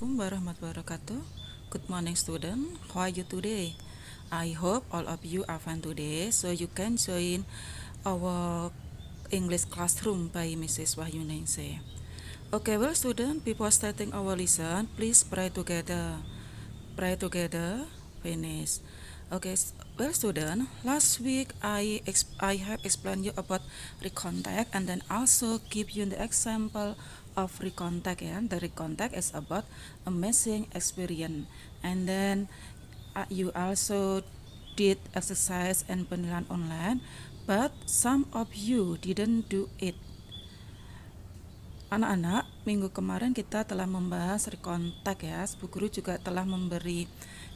Assalamualaikum warahmatullahi wabarakatuh. Good morning student. How are you today? I hope all of you are fine today, so you can join our English classroom by Mrs. Wahyu Ningsih. Okay, well student, before starting our lesson, please pray together. Pray together. Finish. Okay, well student, last week I have explained you about recontact and then also give you the example of recontact. The recontact is about amazing experience, and then you also did exercise and penilaian online, but some of you didn't do it. Anak-anak, minggu kemarin kita telah membahas recontact ya. Bu Guru juga telah memberi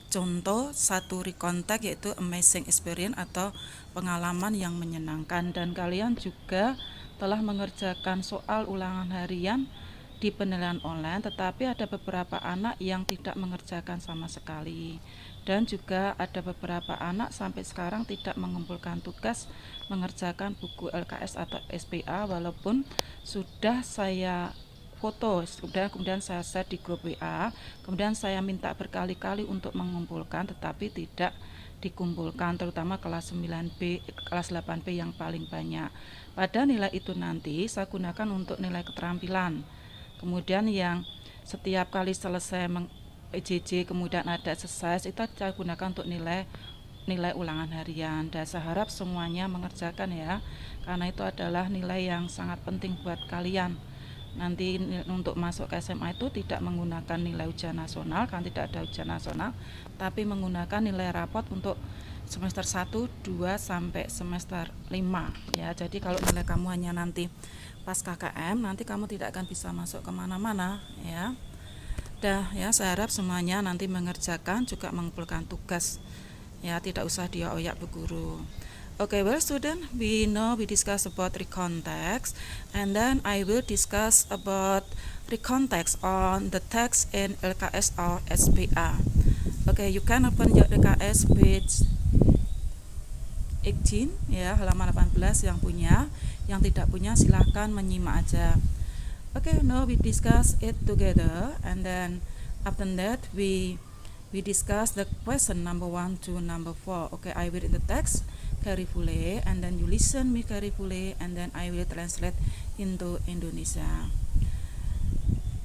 contoh satu recontact, yaitu amazing experience atau pengalaman yang menyenangkan, dan kalian juga telah mengerjakan soal ulangan harian di penilaian online, tetapi ada beberapa anak yang tidak mengerjakan sama sekali, dan juga ada beberapa anak sampai sekarang tidak mengumpulkan tugas mengerjakan buku LKS atau SPA walaupun sudah saya foto, kemudian saya share di grup WA, kemudian saya minta berkali-kali untuk mengumpulkan, tetapi tidak dikumpulkan, terutama kelas 9B, kelas 8B yang paling banyak. Pada nilai itu nanti saya gunakan untuk nilai keterampilan. Kemudian yang setiap kali selesai EJJ kemudian ada exercise, itu saya gunakan untuk nilai ulangan harian. Dan saya harap semuanya mengerjakan ya, karena itu adalah nilai yang sangat penting buat kalian. Nanti untuk masuk ke SMA itu tidak menggunakan nilai ujian nasional, kan tidak ada ujian nasional, tapi menggunakan nilai rapot untuk semester 1, 2 sampai semester 5 ya. Jadi kalau nilai kamu hanya nanti pas KKM, nanti kamu tidak akan bisa masuk kemana-mana ya. Dah ya, saya harap semuanya nanti mengerjakan, juga mengumpulkan tugas ya, tidak usah dioyak Bu Guru. Okay, well student, we discuss about recontext, and then I will discuss about recontext on the text in LKS or SPA. Okay, you can open your LKS page 18 ya, halaman 18 yang punya, yang tidak punya silahkan menyimak aja. Okay, now we discuss it together, and then after that we discuss the question number 1 to number 4. Okay, I will read the text carefully, and then you listen me carefully, and then I will translate into Indonesia.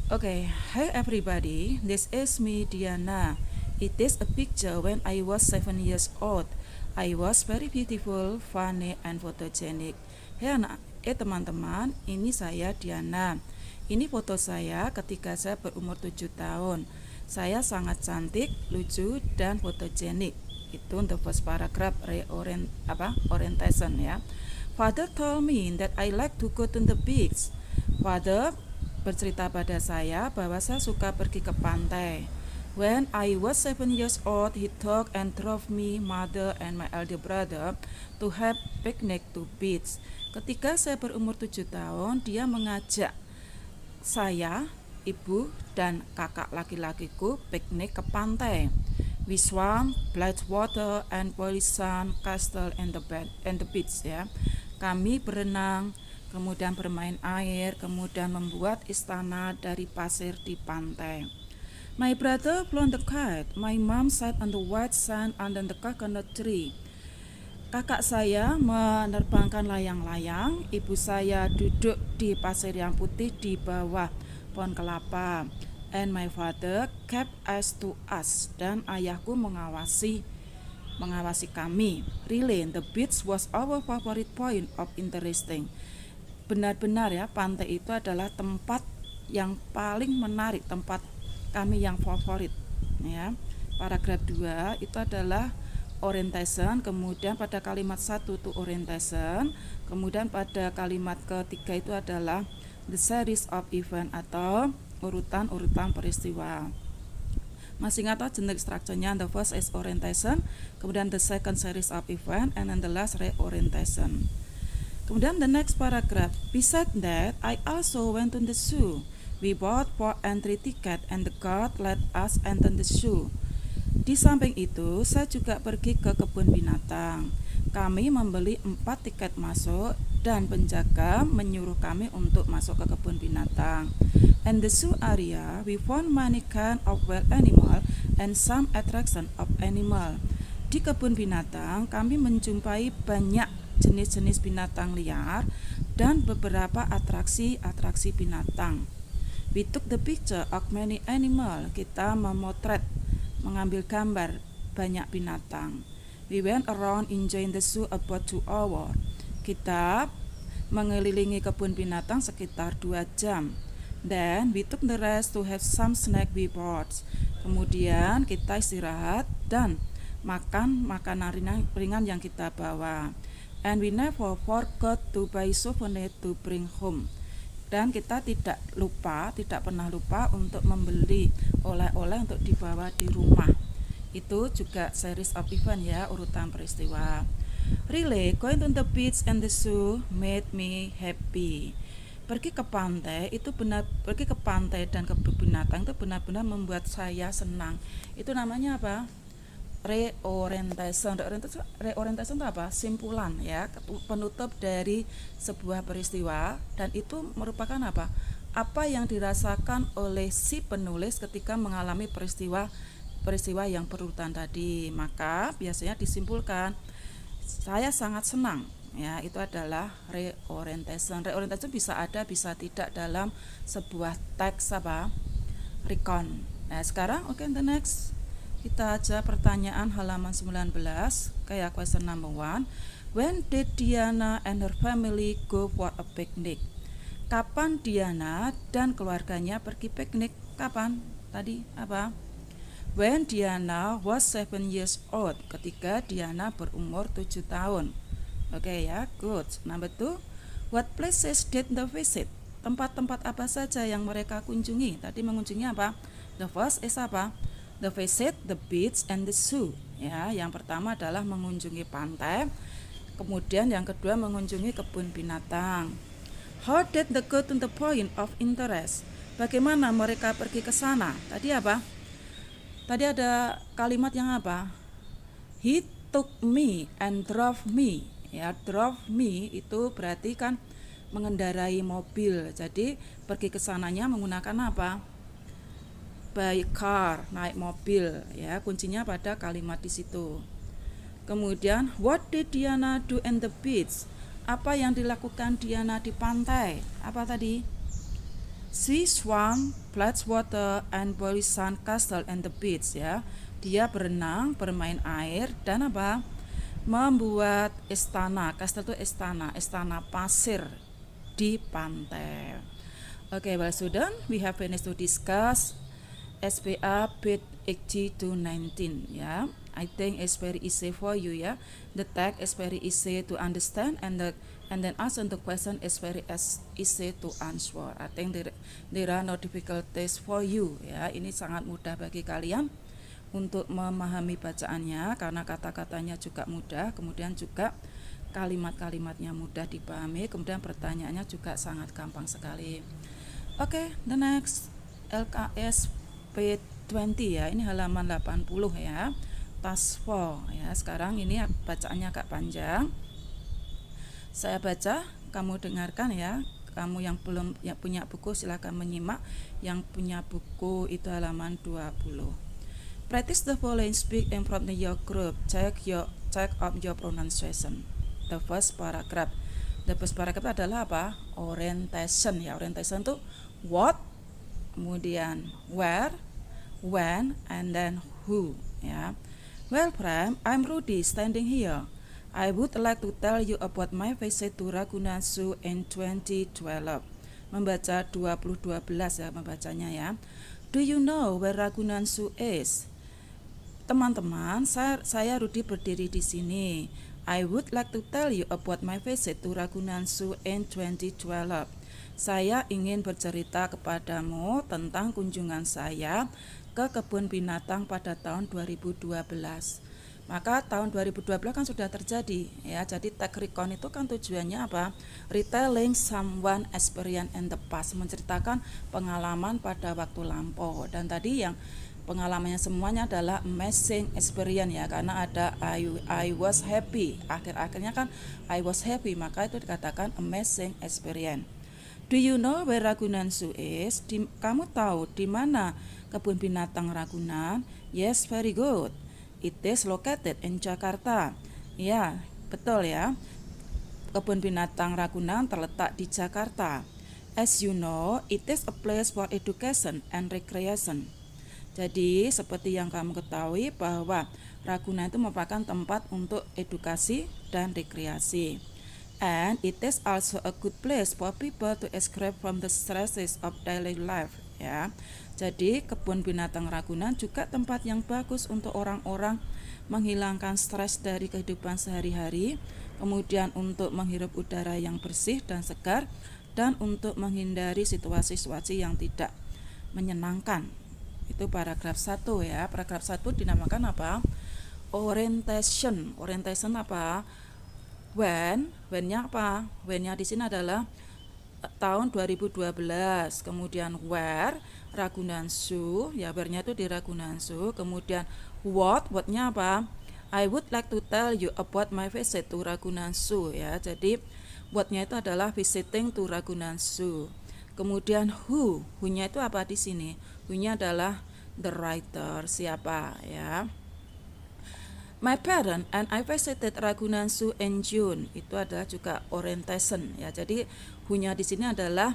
Okay, hi everybody, this is me Diana. It is a picture when I was 7 years old. I was very beautiful, funny, and photogenic. Teman-teman, ini saya Diana. Ini foto saya ketika saya berumur 7 tahun. Saya sangat cantik, lucu, dan fotogenik. Itu untuk first paragraph orientation ya. Father told me that I like to go to the beach. Father bercerita pada saya bahwa saya suka pergi ke pantai. When I was 7 years old, he took and drove me, mother, and my elder brother to have picnic to beach. Ketika saya berumur 7 tahun, dia mengajak saya, ibu, dan kakak laki-lakiku piknik ke pantai. We swam, played water, and boiled sun, castle, and the beach ya. Kami berenang, kemudian bermain air, kemudian membuat istana dari pasir di pantai. My brother flew the kite. My mom sat on the white sand under the coconut tree. Kakak saya menerbangkan layang-layang, ibu saya duduk di pasir yang putih di bawah pohon kelapa. And my father kept eyes to us, dan ayahku mengawasi kami. Really, the beach was our favorite point of interesting. Benar-benar ya, pantai itu adalah tempat yang paling menarik, tempat kami yang favorit ya. Paragraf 2 itu adalah orientation, kemudian pada kalimat 1 itu orientation, kemudian pada kalimat ketiga itu adalah the series of event atau urutan peristiwa. Masih ingat generic structure-nya? The first is orientation, kemudian the second series of event, and then the last reorientation. Kemudian the next paragraph, beside that, I also went to the zoo. We bought 4 entry ticket and the guard let us enter the zoo. Di samping itu, saya juga pergi ke kebun binatang. Kami membeli 4 tiket masuk dan penjaga menyuruh kami untuk masuk ke kebun binatang. In the zoo area, we found many kind of wild animal and some attraction of animal. Di kebun binatang, kami menjumpai banyak jenis-jenis binatang liar dan beberapa atraksi-atraksi binatang. We took the picture of many animal. Kita mengambil gambar banyak binatang. We went around enjoying the zoo about 2 hours. Kita mengelilingi kebun binatang sekitar 2 jam. Then we took the rest to have some snack we bought. Kemudian kita istirahat dan makan makanan ringan yang kita bawa. And we never forgot to buy souvenir to bring home. Dan kita tidak pernah lupa untuk membeli oleh-oleh untuk dibawa di rumah. Itu juga series of event ya, urutan peristiwa. Really, going to the beach and the zoo made me happy. Pergi ke pantai dan kebun binatang itu benar-benar membuat saya senang. Itu namanya apa? Reorientation itu apa? Simpulan ya, penutup dari sebuah peristiwa, dan itu merupakan apa yang dirasakan oleh si penulis ketika mengalami peristiwa yang berurutan tadi. Maka biasanya disimpulkan saya sangat senang ya, itu adalah reorientation. Reorientation bisa ada bisa tidak dalam sebuah teks recon. Nah sekarang the next kita aja pertanyaan halaman 19 kayak question number 1. When did Diana and her family go for a picnic? Kapan Diana dan keluarganya pergi piknik? Kapan? Tadi apa? When Diana was 7 years old, ketika Diana berumur 7 tahun. Oke ya, good. Number 2, what places did they visit? Tempat-tempat apa saja yang mereka kunjungi? Tadi mengunjungi apa? The first is apa? The visit the beach and the zoo. Ya, yang pertama adalah mengunjungi pantai. Kemudian yang kedua mengunjungi kebun binatang. How did they go to the point of interest? Bagaimana mereka pergi ke sana? Tadi apa? Tadi ada kalimat yang apa? He took me and drove me. Ya, drove me itu berarti kan mengendarai mobil. Jadi pergi ke sananya menggunakan apa? By car, naik mobil. Ya, kuncinya pada kalimat di situ. Kemudian, what did Diana do in the beach? Apa yang dilakukan Diana di pantai? Apa tadi? She swam, played water, and built sand castle and the beach. Ya, dia berenang, bermain air, dan apa? Membuat istana. Castle itu istana pasir di pantai. Okay, well student, we have finished to discuss SPA page 80 to 19. Ya, I think it's very easy for you ya. The text is very easy to understand and then answer the question is very easy to answer. I think there are no difficulties for you ya. Ini sangat mudah bagi kalian untuk memahami bacaannya karena kata-katanya juga mudah, kemudian juga kalimat-kalimatnya mudah dipahami, kemudian pertanyaannya juga sangat gampang sekali. Oke, the next LKS P20 ya, ini halaman 80 ya, task 4 ya. Sekarang ini bacaannya agak panjang, saya baca, kamu dengarkan ya. Kamu yang belum punya buku silahkan menyimak, yang punya buku itu halaman 20. Practice the following, speak in front of your group. Check out your pronunciation. The first paragraph. The first paragraph adalah apa? Orientation ya. Orientation itu what, kemudian where, when, and then who ya. Well, friend, I'm Rudy standing here. I would like to tell you about my visit to Ragunan Zoo in 2012. Membaca 2012 ya membacanya ya. Do you know where Ragunan Zoo is? Teman-teman, saya Rudi berdiri di sini. I would like to tell you about my visit to Ragunan Zoo in 2012. Saya ingin bercerita kepadamu tentang kunjungan saya ke kebun binatang pada tahun 2012. Maka tahun 2012 kan sudah terjadi ya. Jadi tag recon itu kan tujuannya apa? Retelling someone experience in the past, menceritakan pengalaman pada waktu lampau. Dan tadi yang pengalamannya semuanya adalah amazing experience ya, karena ada I was happy, akhir-akhirnya kan I was happy, maka itu dikatakan amazing experience. Do you know where Ragunan Zoo is? Kamu tahu di mana kebun binatang Ragunan? Yes, very good. It is located in Jakarta. Ya, betul ya. Kebun binatang Ragunan terletak di Jakarta. As you know, it is a place for education and recreation. Jadi, seperti yang kamu ketahui bahwa Ragunan itu merupakan tempat untuk edukasi dan rekreasi. And it is also a good place for people to escape from the stresses of daily life, ya. Jadi, kebun binatang Ragunan juga tempat yang bagus untuk orang-orang menghilangkan stres dari kehidupan sehari-hari, kemudian untuk menghirup udara yang bersih dan segar, dan untuk menghindari situasi-situasi yang tidak menyenangkan. Itu paragraf 1 ya. Paragraf 1 dinamakan apa? Orientation. Orientation apa? When-nya apa? When-nya di sini adalah tahun 2012. Kemudian where, Ragunan Zoo, ya where-nya itu di Ragunan Zoo. Kemudian what-nya apa? I would like to tell you about my visit to Ragunan Zoo ya. Jadi what-nya itu adalah visiting to Ragunan Zoo. Kemudian who-nya itu apa di sini? Who-nya adalah the writer, siapa ya. My parent and I visited Ragunan Zoo in June. Itu adalah juga orientation ya. Jadi who-nya di sini adalah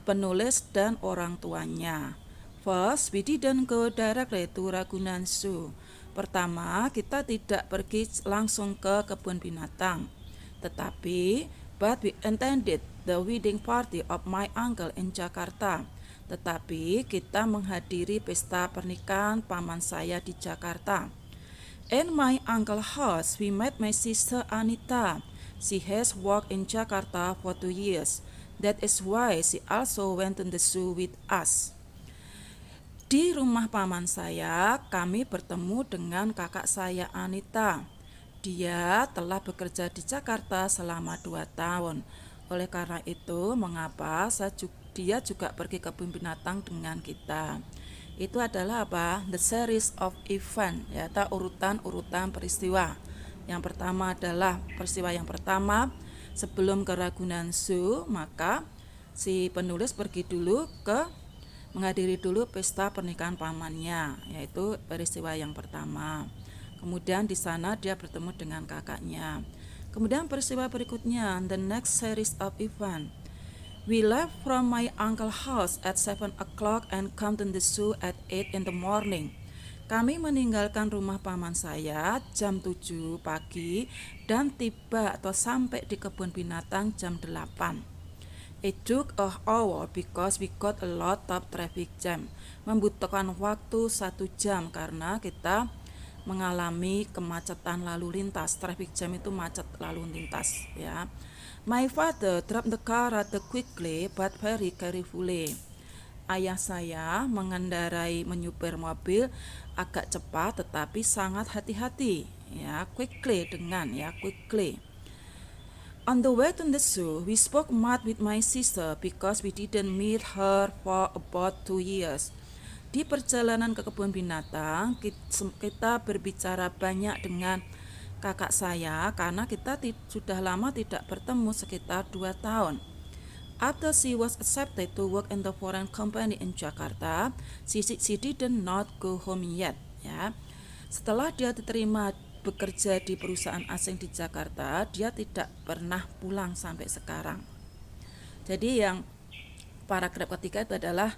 penulis dan orang tuanya. First, we didn't go directly to Ragunan Zoo. Pertama, kita tidak pergi langsung ke kebun binatang. Tetapi, but we attended the wedding party of my uncle in Jakarta. Tetapi kita menghadiri pesta pernikahan paman saya di Jakarta. In my uncle's house, we met my sister Anita. She has worked in Jakarta for 2 years. That is why she also went to the zoo with us. Di rumah paman saya, kami bertemu dengan kakak saya Anita. Dia telah bekerja di Jakarta selama 2 tahun. Oleh karena itu, mengapa dia juga pergi ke kebun binatang dengan kita. Itu adalah apa? The series of event, yaitu urutan peristiwa. Yang pertama adalah peristiwa yang pertama, sebelum ke Ragunan Zoo, maka si penulis pergi dulu menghadiri dulu pesta pernikahan pamannya, yaitu peristiwa yang pertama. Kemudian di sana dia bertemu dengan kakaknya. Kemudian peristiwa berikutnya, the next series of event. We left from my uncle's house at 7 o'clock and come to the zoo at 8 in the morning. Kami meninggalkan rumah paman saya jam 7 pagi dan tiba atau sampai di kebun binatang jam 8. It took an hour because we got a lot of traffic jam. Membutuhkan waktu 1 jam karena kita mengalami kemacetan lalu lintas. Traffic jam itu macet lalu lintas ya. My father drove the car rather quickly but very carefully. Ayah saya menyupir mobil agak cepat tetapi sangat hati-hati ya. Quickly. On the way to the zoo, we spoke much with my sister because we didn't meet her for about 2 years. Di perjalanan ke kebun binatang, kita berbicara banyak dengan kakak saya karena kita sudah lama tidak bertemu, sekitar 2 tahun. After she was accepted to work in the foreign company in Jakarta, she did not go home yet. Ya. Setelah dia diterima bekerja di perusahaan asing di Jakarta, dia tidak pernah pulang sampai sekarang. Jadi yang paragraf ketiga itu adalah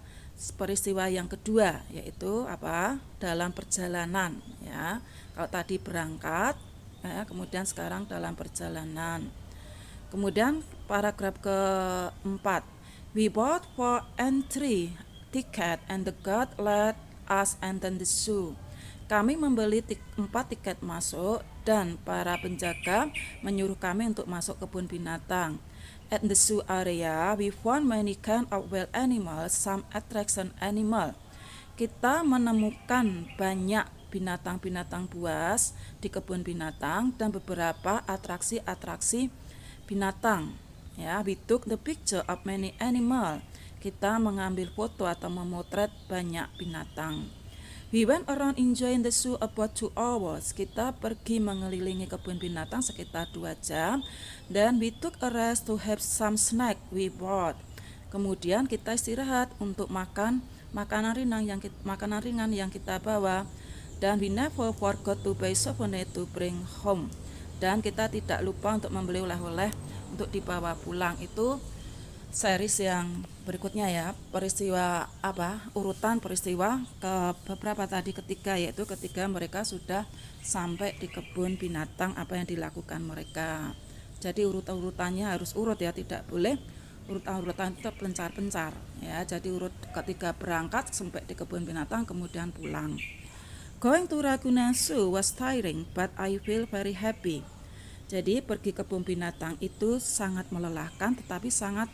peristiwa yang kedua, yaitu apa? Dalam perjalanan. Ya. Kalau tadi berangkat, ya, kemudian sekarang dalam perjalanan. Kemudian paragraf keempat, we bought 4 entry ticket and the guard let us enter the zoo. Kami membeli 4 tiket masuk dan para penjaga menyuruh kami untuk masuk kebun binatang. At the zoo area, we found many kind of wild animals, some attraction animal. Kita menemukan banyak binatang-binatang buas di kebun binatang dan beberapa atraksi-atraksi binatang. Ya, we took the picture of many animal. Kita mengambil foto atau memotret banyak binatang. We went around enjoying the zoo about 2 hours. Kita pergi mengelilingi kebun binatang sekitar 2 jam. Then we took a rest to have some snack we bought. Kemudian kita istirahat untuk makan makanan ringan yang kita bawa. Dan we never forgot to buy souvenir to bring home. Dan kita tidak lupa untuk membeli oleh-oleh untuk dibawa pulang. Itu series yang berikutnya ya, urutan peristiwa beberapa tadi ketiga, yaitu ketika mereka sudah sampai di kebun binatang, apa yang dilakukan mereka. Jadi urutannya harus urut ya, tidak boleh urutan itu pencar-pencar ya. Jadi urut ketika berangkat sampai di kebun binatang kemudian pulang. Going to Ragunan Zoo was tiring, but I feel very happy. Jadi pergi kebun binatang itu sangat melelahkan, tetapi saya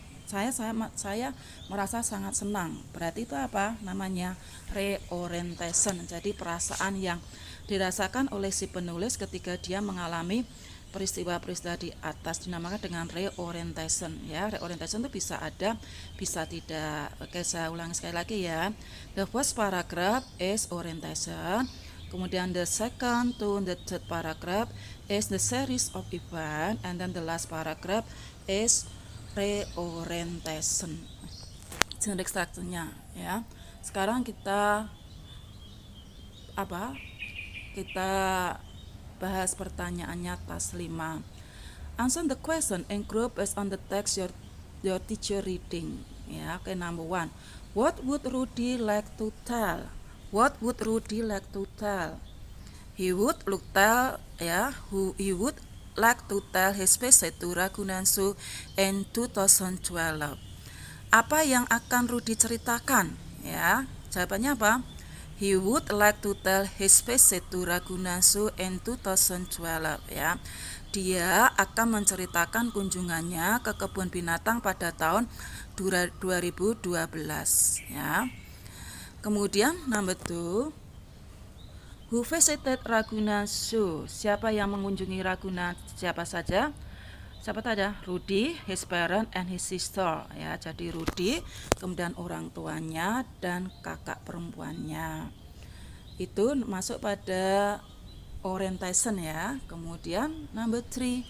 merasa sangat senang. Berarti itu apa namanya? Reorientation. Jadi perasaan yang dirasakan oleh si penulis ketika dia mengalami peristiwa-peristiwa di atas dinamakan dengan reorientation ya. Reorientation itu bisa ada, bisa tidak. Oke, saya ulangi sekali lagi ya. The first paragraph is orientation. Kemudian the second to the third paragraph is the series of event, and then the last paragraph is reorientation. Generic structure-nya ya. Sekarang kita bahas pertanyaannya tas 5. Answer the question in group based on the text your teacher reading. Ya, oke, number 1. What would Rudy like to tell? What would Rudy like to tell? He would like to tell his visit to Ragunan Zoo in 2012. Apa yang akan Rudy ceritakan? Ya, jawabannya apa? He would like to tell his visit to Ragunan Zoo in 2012 ya. Dia akan menceritakan kunjungannya ke kebun binatang pada tahun 2012 ya. Kemudian number 2. Who visited Ragunan Zoo? Siapa yang mengunjungi Ragunan? Siapa saja? Rudy, his parent and his sister ya. Jadi Rudy, kemudian orang tuanya dan kakak perempuannya. Itu masuk pada orientation ya. Kemudian number 3.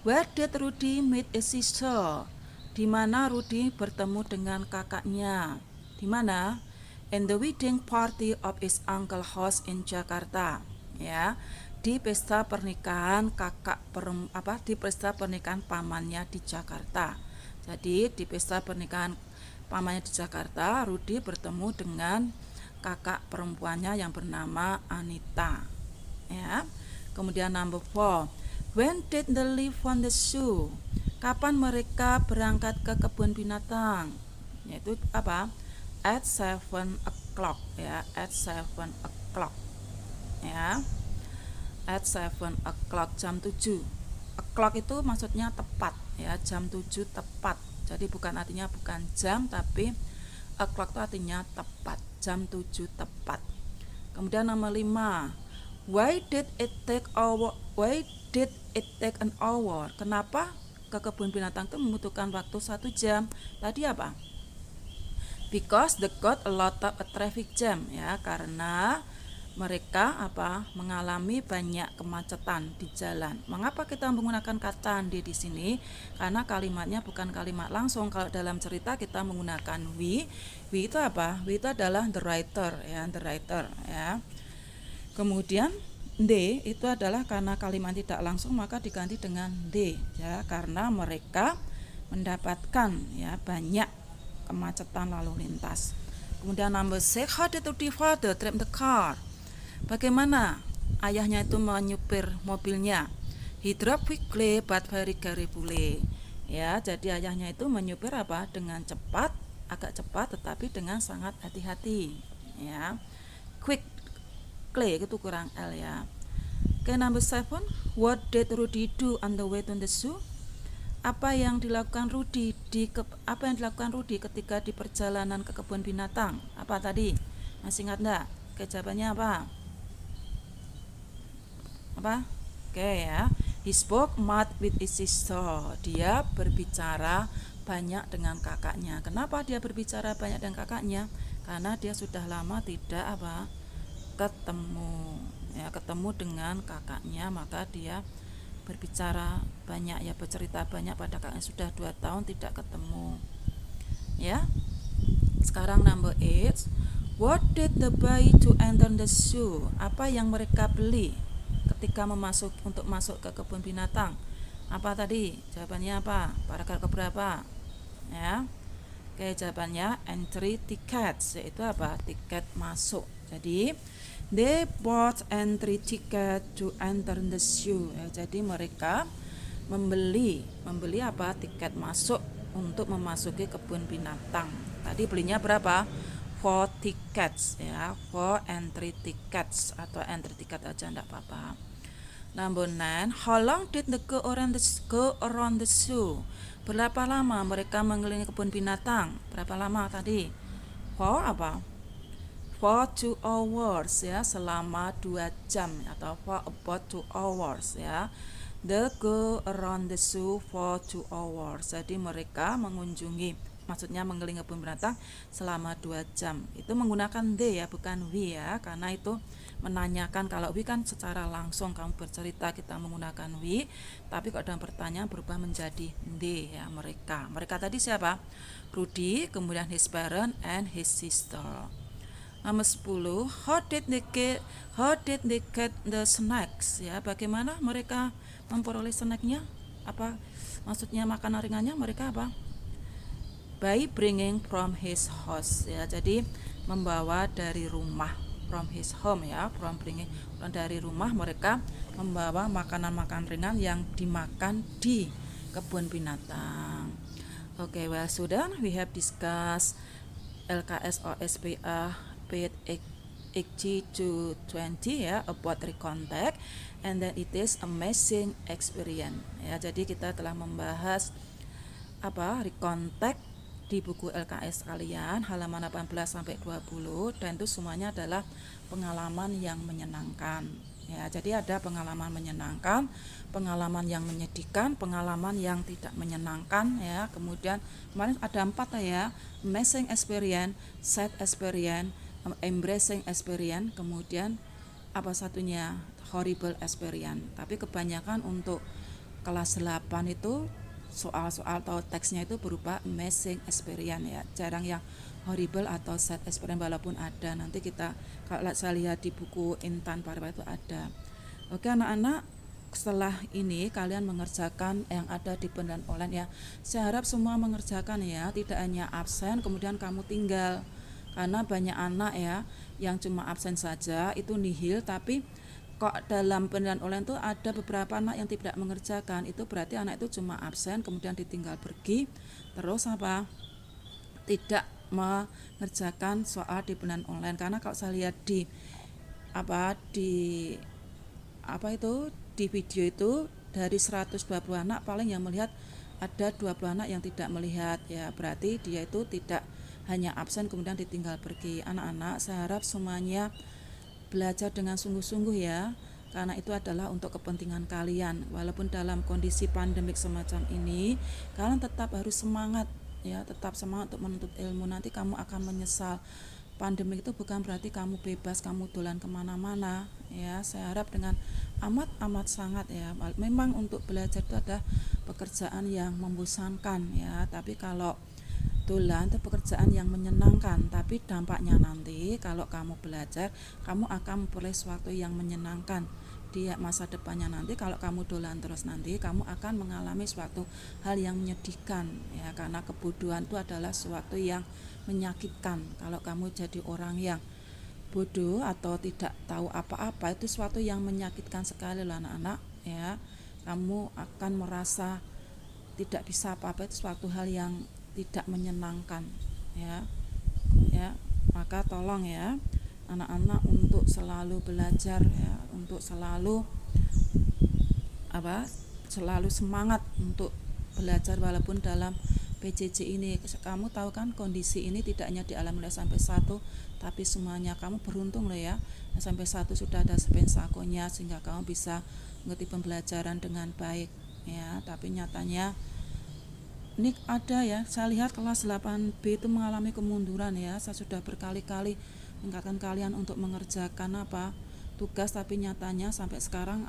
Where did Rudy meet his sister? Di mana Rudy bertemu dengan kakaknya? Di mana? In the wedding party of his uncle house in Jakarta ya, di pesta pernikahan di pesta pernikahan pamannya di Jakarta. Jadi di pesta pernikahan pamannya di Jakarta, Rudy bertemu dengan kakak perempuannya yang bernama Anita ya. Kemudian number 4. When did they leave from the zoo? Kapan mereka berangkat ke kebun binatang? Yaitu apa? At 7 o'clock ya, at 7 o'clock ya, at 7 o'clock, jam 7. O'clock itu maksudnya tepat ya, jam 7 tepat. Jadi artinya bukan jam, tapi o'clock itu artinya tepat, jam 7 tepat. Kemudian nomor 5. Why did it take an hour? Kenapa ke kebun binatang itu membutuhkan waktu 1 jam? Tadi apa? Because they got a lot of traffic jam ya, karena mereka mengalami banyak kemacetan di jalan. Mengapa kita menggunakan kata andi di sini? Karena kalimatnya bukan kalimat langsung. Kalau dalam cerita kita menggunakan we itu apa? We itu adalah the writer ya. Kemudian they itu adalah karena kalimat tidak langsung maka diganti dengan they ya, karena mereka mendapatkan ya banyak kemacetan lalu lintas. Kemudian number 6. How did the father drive the car? Bagaimana ayahnya itu menyupir mobilnya? He drove quickly but very carefully. Ya, jadi ayahnya itu menyupir dengan cepat, agak cepat tetapi dengan sangat hati-hati. Ya. Quickly itu kurang L ya. Oke, number 7. What did Rudy do on the way to the zoo? Apa yang dilakukan Rudy ketika di perjalanan ke kebun binatang? Apa tadi? Masih ingat enggak? Oke, jawabannya apa? Oke ya. He spoke much with his sister. Dia berbicara banyak dengan kakaknya. Kenapa dia berbicara banyak dengan kakaknya? Karena dia sudah lama tidak ketemu ya, ketemu dengan kakaknya, maka dia berbicara banyak ya, bercerita banyak pada kakaknya. Sudah 2 tahun tidak ketemu ya. Sekarang number 8. What did they buy to enter the zoo? Apa yang mereka beli ketika untuk masuk ke kebun binatang? Apa tadi? Jawabannya apa? Paragraf keberapa? Ya. Oke, jawabannya entry tickets, yaitu apa? Tiket masuk. Jadi they bought entry ticket to enter the zoo. Ya, jadi mereka membeli apa? Tiket masuk untuk memasuki kebun binatang. Tadi belinya berapa? 4 tickets ya, 4 entry tickets atau entry ticket aja enggak apa-apa. Number 9, how long did they go around the zoo? Berapa lama mereka mengelilingi kebun binatang? Berapa lama tadi? For apa? For 2 hours ya, selama 2 jam atau for about 2 hours ya. They go around the zoo for 2 hours. Jadi mereka mengunjungi, maksudnya mengelilingi kebun binatang selama 2 jam. Itu menggunakan they ya, bukan we ya, karena itu menanyakan. Kalau we kan secara langsung kamu bercerita, kita menggunakan we, tapi kalau dalam pertanyaan berubah menjadi they ya, mereka. Mereka tadi siapa? Rudy, kemudian his parent and his sister. Nomor 10, how did they get the snacks ya, bagaimana mereka memperoleh snacknya? Apa maksudnya makanan ringannya? Mereka apa? By bringing from his house ya, jadi membawa dari rumah, from his home ya, from bringing dari rumah, mereka membawa makanan-makanan ringan yang dimakan di kebun binatang. Okay, well student, we have discussed LKS or SPA page 8 to 20 ya, about recontact, and then it is amazing experience ya. Jadi kita telah membahas apa recontact di buku LKS kalian halaman 18 sampai 20, dan itu semuanya adalah pengalaman yang menyenangkan ya. Jadi ada pengalaman menyenangkan, pengalaman yang menyedihkan, pengalaman yang tidak menyenangkan ya. Kemudian kemarin ada 4 ya, amazing experience, sad experience, embracing experience, kemudian apa satunya, horrible experience. Tapi kebanyakan untuk kelas 8 itu soal-soal atau teksnya itu berupa amazing experience ya, jarang yang horrible atau sad experience, walaupun ada. Nanti kita kalau saya lihat di buku Intan Parwa itu ada. Oke anak-anak, setelah ini kalian mengerjakan yang ada di penilaian online ya. Saya harap semua mengerjakan ya, tidak hanya absen kemudian kamu tinggal, karena banyak anak ya yang cuma absen saja itu nihil, tapi kok dalam penilaian online itu ada beberapa anak yang tidak mengerjakan. Itu berarti anak itu cuma absen kemudian ditinggal pergi, terus apa, tidak mengerjakan soal di penilaian online. Karena kalau saya lihat di video itu dari 120 anak paling yang melihat ada 20 anak yang tidak melihat ya, berarti dia itu tidak hanya absen kemudian ditinggal pergi. Anak-anak, saya harap semuanya belajar dengan sungguh-sungguh ya, karena itu adalah untuk kepentingan kalian. Walaupun dalam kondisi pandemik semacam ini, kalian tetap harus semangat ya, tetap semangat untuk menuntut ilmu. Nanti kamu akan menyesal. Pandemik itu bukan berarti kamu bebas, kamu dolan kemana-mana ya. Saya harap dengan amat sangat ya, memang untuk belajar itu ada pekerjaan yang membosankan ya, tapi kalau dolan itu pekerjaan yang menyenangkan. Tapi dampaknya nanti kalau kamu belajar, kamu akan memperoleh sesuatu yang menyenangkan di masa depannya. Nanti kalau kamu dolan terus, nanti kamu akan mengalami suatu hal yang menyedihkan ya, karena kebodohan itu adalah sesuatu yang menyakitkan. Kalau kamu jadi orang yang bodoh atau tidak tahu apa-apa, itu sesuatu yang menyakitkan sekali loh anak-anak ya. Kamu akan merasa tidak bisa apa-apa, itu suatu hal yang tidak menyenangkan ya. Maka tolong ya anak-anak untuk selalu belajar ya, untuk selalu semangat untuk belajar walaupun dalam PJJ ini. Kamu tahu kan kondisi ini tidak hanya dialami oleh sampai 1, tapi semuanya. Kamu beruntung loh ya, sampai 1 sudah ada pensakonya sehingga kamu bisa mengerti pembelajaran dengan baik ya. Tapi nyatanya ini ada ya, saya lihat kelas 8B itu mengalami kemunduran ya. Saya sudah berkali-kali mengingatkan kalian untuk mengerjakan apa tugas, tapi nyatanya sampai sekarang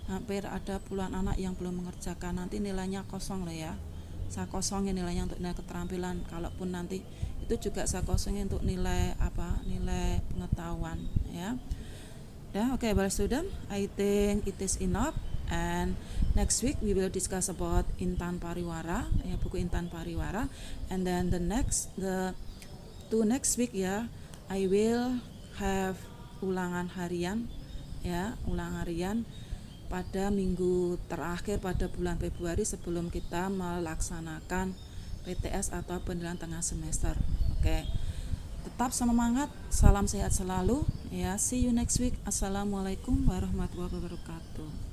hampir ada puluhan anak yang belum mengerjakan. Nanti nilainya kosong loh ya, saya kosongin nilainya untuk nilai keterampilan. Kalaupun nanti itu juga saya kosongin untuk nilai nilai pengetahuan ya. Okay, well student, I think it is enough, and next week we will discuss about Intan Pariwara ya, buku Intan Pariwara, and then the next week ya, I will have ulangan harian ya, ulangan harian pada minggu terakhir pada bulan Februari sebelum kita melaksanakan PTS atau penilaian tengah semester. Oke. Tetap semangat, salam sehat selalu ya. See you next week. Assalamualaikum warahmatullahi wabarakatuh.